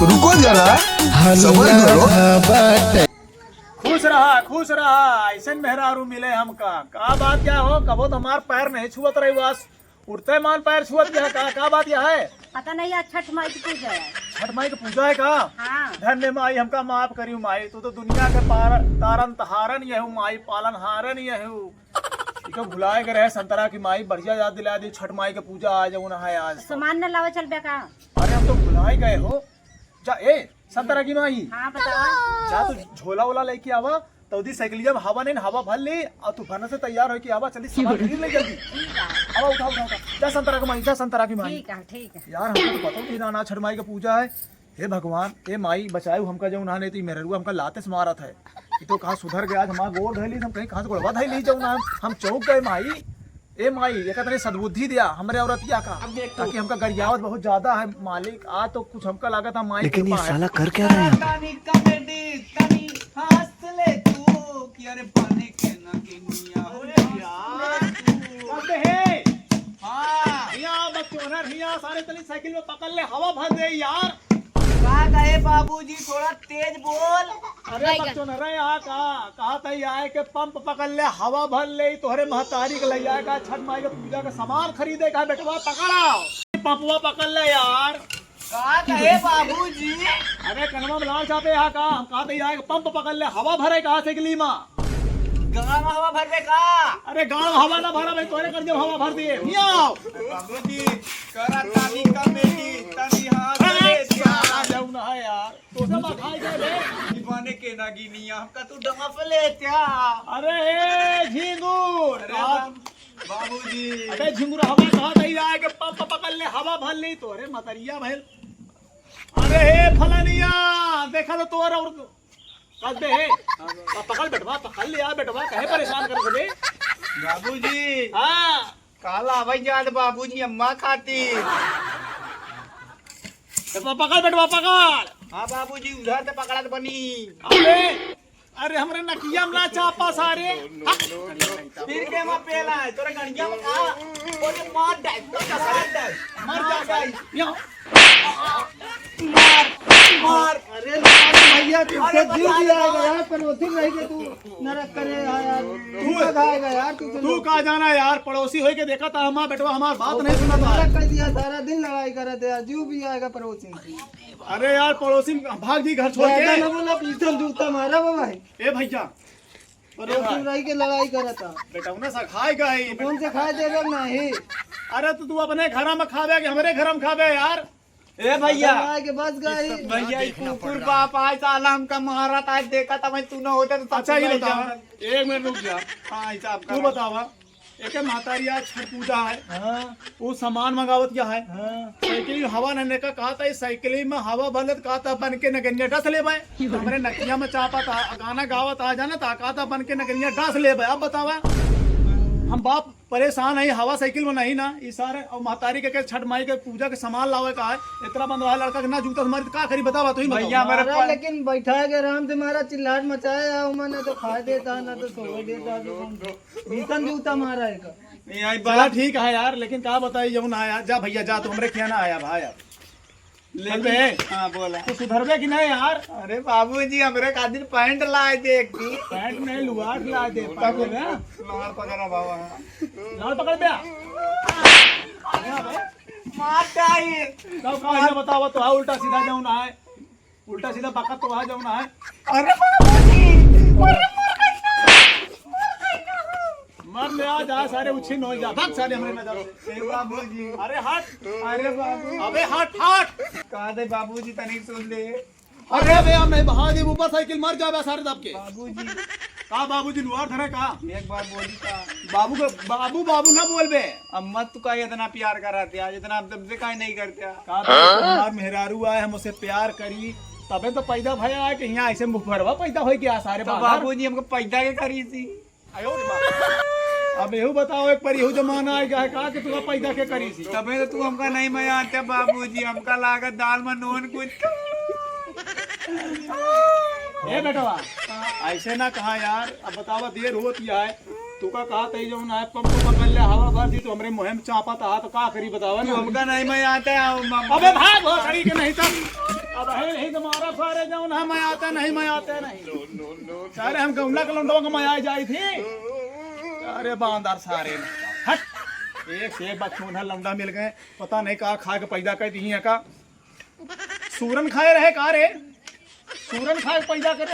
रुको जरा, सबर करो। खुश रहा ऐसे मेहरारू मिले हमका का बात क्या हो कबो तो हमार पैर नहीं छुअत रही बस उठते मान पैर छुअत क्या का बात यह है। पता नहीं यार छठ माई की पूजा है। छठ माई की पूजा है का। हाँ। धन्य माई हमका माफ करियो माई तू तो दुनिया के तारन तहारन यहू माई पालन हारन यहू तो भुलाए गए रहे संतरा की माई बढ़िया याद दिला दी छठ माई की पूजा आज है आज सामान न लावा चल बे का। अरे हम तो भुलाए गए हो जा ए संतरा की माई। हाँ बताओ। जा तू झोला वोला लेके आवा तो दी साइकिलिया में हवा नहीं हवा भर ले और तू भरने से तैयार हो कि आवा चली सामान खरीद ले जल्दी। आवा उठा उठा उठा जा संतरा की माई जा संतरा की माई। ठीक है यार हमको तो पता नहीं ना छठ माई का पूजा है। हे भगवान ए माई बचाए हमका जो उन्होंने थी मेरे रुआ हमका लाते से मारा था कि तो कहाँ सुधर गया आज हमारा गोड़ धैली हम कहीं कहाँ से गोड़वा धैली जाऊँ हम चौक गए माई। ए माई एक तने सद्बुद्धि दिया हमारे औरतिया का ताकि हमका गरियावत बहुत ज्यादा है मालिक आ तो कुछ हमका लगा था माई लेकिन ये साला कर क्या रहा है। सारे तली साइकिल में पकड़ ले हवा भर दे यार। बाबूजी थोड़ा तेज बोल। अरे बच्चों न रहे यहाँ कहा था आए के पंप पकड़ ले हवा भर ले तोहरे महतारी के ले आएगा छठ माई के पूजा का सामान खरीदे का बेटवा पकड़ाओ पंपवा पकड़ ले यार। कहे बाबूजी। अरे कनमा में लाल चापे यहाँ का हम कहा था आए पंप पकड़ ले हवा भरे कहा से गली माँ गंगा में हवा भर दे का। अरे गाँव हवा ना भरा भाई तोहरे कर जब हवा भर दिए बाबूजी करा ताली का बेटी तनी हाथ जाऊ ना है यार तो सब खाई गए दीवाने के नागिनिया हमका तू डंगफ ले क्या। अरे झिंगुर बाबूजी अरे झिंगुर हवा कहा नहीं आए के पंप पकड़ ले हवा भर ली तो अरे मतरिया भाई। अरे हे फलानिया देखा तो तोरा और कल दे पकड़ बेटवा पकड़ लिया बेटवा कहे परेशान कर दे बाबूजी। हाँ काला भाई याद बाबूजी अम्मा खाती। पकड़ बेटवा पकड़। हाँ बाबूजी उधर से पकड़ा तो बनी। अरे अरे हमरे नकिया में ना चापा सारे फिर के में पेला है तोरे गणिया में का ओए मार दे तो साथ दे मर जा गाइस यहाँ मार। अरे भैया तुझसे जीव जाएगा यार पड़ोसी रह के तू नरक करे यार तू खाएगा यार तू कहा जाना यार पड़ोसी होके के देखा था हमारा बेटवा हमारी बात नहीं सुना था। नरक कर दिया सारा दिन लड़ाई करे थे यार जीव भी आएगा पड़ोसी। अरे यार पड़ोसी भाग जी घर छोड़ के ना बोला पीछे जूता मारा बाबा ए भैया पड़ोसी रह के लड़ाई करे था बेटा उन्हें सा खाएगा ही कौन से खाए देगा नहीं। अरे तो तू अपने घर में खावे कि हमारे घर में खावे यार। ए भैया के बस गई भैया कुकुर बाप आए साला हमका मारा था देखा था मैं तू ना होता तो अच्छा ये बता एक मिनट रुक जा हाँ हिसाब तू बतावा एक मातारी आज छठ पूजा है। हाँ वो सामान मंगावत क्या है हाँ साइकिल हवा नने का कहा था इस साइकिल में हवा भरत कहा था बन के नगनिया डस ले भाई हमारे नकिया में चापा था गाना गावत आ जाना था कहा था बन के नगनिया डस ले भाई अब बतावा हम बाप परेशान है हवा साइकिल में नहीं ना ये सारे और महतारी के छठ माई के पूजा के सामान लावे का है इतना बंदवा लड़का के ना जूता हमारी का करी बतावा तो ही भैया बताओ। मेरे लेकिन बैठा के आराम से मारा चिल्लाट मचाया मैंने तो खा देता ना तो सो देता भीषण जूता मारा है का। नहीं आई चला ठीक है यार लेकिन क्या बताइए जब आया जा भैया जा तो हमरे क्या ना आया भाई यार हाँ बोला तो सुधरबे कि नहीं यार। अरे बाबूजी हमरे खातिर पैंट लाए थे एक की पैंट नहीं लुआट ला दे लाल पकड़ा बाबा लाल पकड़ दिया मारता है तब कहा बताओ तो उल्टा सीधा जाऊँ ना है उल्टा सीधा बकत तो वहां जाऊँ ना है। अरे बाबूजी मर ले आ जा सारे उछिन हो जा भाग सारे हमरे नजर से। बाबूजी अरे हट अरे बाबू अबे हट हट कहा दे बाबूजी तनिक सुन ले। अरे बे हम नहीं बहा दे ऊपर साइकिल मर जाबे सारे दब के बाबूजी का बाबूजी लुआर धरे का एक बार बोली था बाबू के बाबू ना बोलबे अम्मा तू का इतना प्यार कराते आज इतना आप तुमसे काहे नहीं करते का हमार मेहरारू आए हम उसे प्यार करी तबे तो पैदा भया है कि यहाँ ऐसे मुफरवा पैदा हो गया सारे तो बाबूजी हमको पैदा के करी थी। आयो रे बाप। अब यहू बताओ एक पर यहू जमाना आएगा है का कि तुका पैदा के करी सी तबे तो तू हमका नहीं मजा आते बाबूजी हमका लागत दाल में नून कुछ ए बेटवा ऐसे ना कहा यार अब बतावा देर होती है तू का कहा तई जो ना पंप पकड़ ले हवा भर दी तो हमरे मुहिम चापा था तो का करी बतावा तू ना हमका नहीं मजा आता है अबे भाग हो खड़ी के नहीं तब अब है सारे जाऊन हम आते नहीं मैं आते नहीं सारे हम गमला के लौंडों को मैं आई जाई थी अरे बांदर सारे हट एक से एक बच्चों ने लौंडा मिल गए पता नहीं कहा खा के पैदा कर दी है का सूरन खाए रहे का रे सूरन खाए पैदा करे